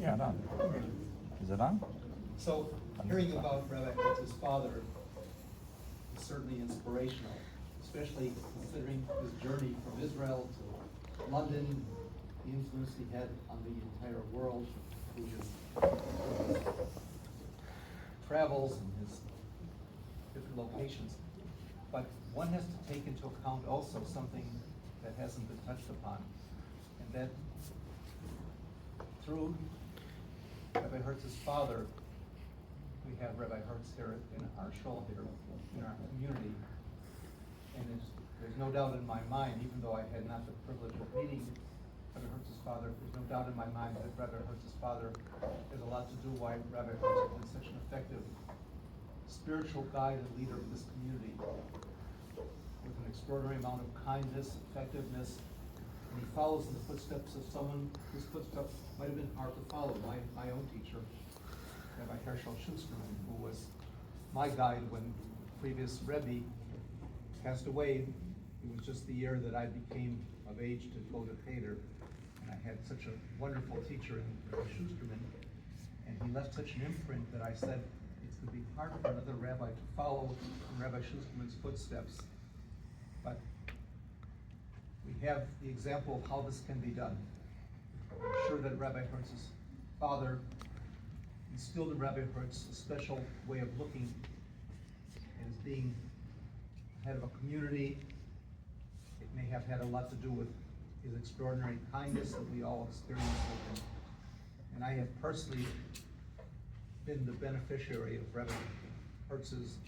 Yeah, no. Is it on? So, hearing about Rabbi Hertz's father is certainly inspirational, especially considering his journey from Israel to London, the influence he had on the entire world through his travels and his different locations. But one has to take into account also something that hasn't been touched upon, and that through Rabbi Hertz's father, we have Rabbi Hertz here in our shul here, in our community. And there's no doubt in my mind, even though I had not the privilege of meeting Rabbi Hertz's father, there's no doubt in my mind that Rabbi Hertz's father has a lot to do why Rabbi Hertz has been such an effective spiritual guide and leader of this community, with an extraordinary amount of kindness, effectiveness, and he follows in the footsteps of someone whose footsteps might have been hard to follow, my own teacher, Rabbi Shloshim, who was my guide when the previous Rebbe passed away. It was just the year that I became of age to go to Cheder, and I had such a wonderful teacher in Rabbi Schusterman, and he left such an imprint that I said, it's going to be hard for another rabbi to follow in Rabbi Schusterman's footsteps. But we have the example of how this can be done. I'm sure that Rabbi Hertz's father instilled in Rabbi Hertz a special way of looking as being head of a community. It may have had a lot to do with his extraordinary kindness that we all experience with him. And I have personally been the beneficiary of Rabbi Hertz's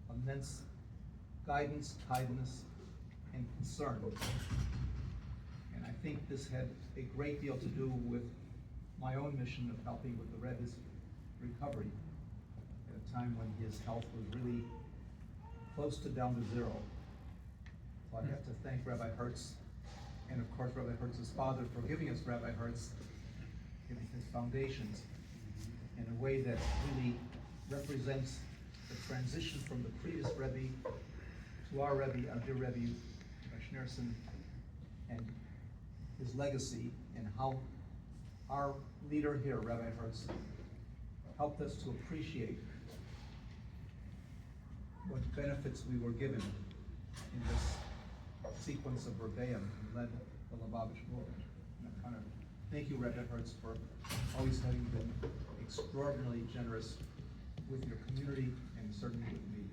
immense guidance, kindness, and concern. And I think this had a great deal to do with my own mission of helping with the Rebbe's recovery at a time when his health was really close to down to zero. So I have to thank Rabbi Hertz, and of course Rabbi Hertz's father, for giving us Rabbi Hertz, giving his foundations in a way that really represents the transition from the previous Rebbe to our Rebbe, our dear Rebbe, Rabbi Schneerson, and his legacy, and how our leader here, Rabbi Hertz, helped us to appreciate what benefits we were given in this sequence of Rebbeim and led the Lubavitch movement. And I kind of thank you, Rabbi Hertz, for always having been extraordinarily generous with your community and certainly with me.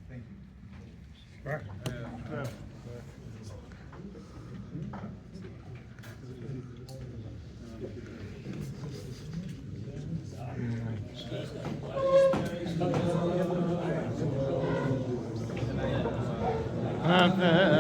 Thank you. Right. Amen.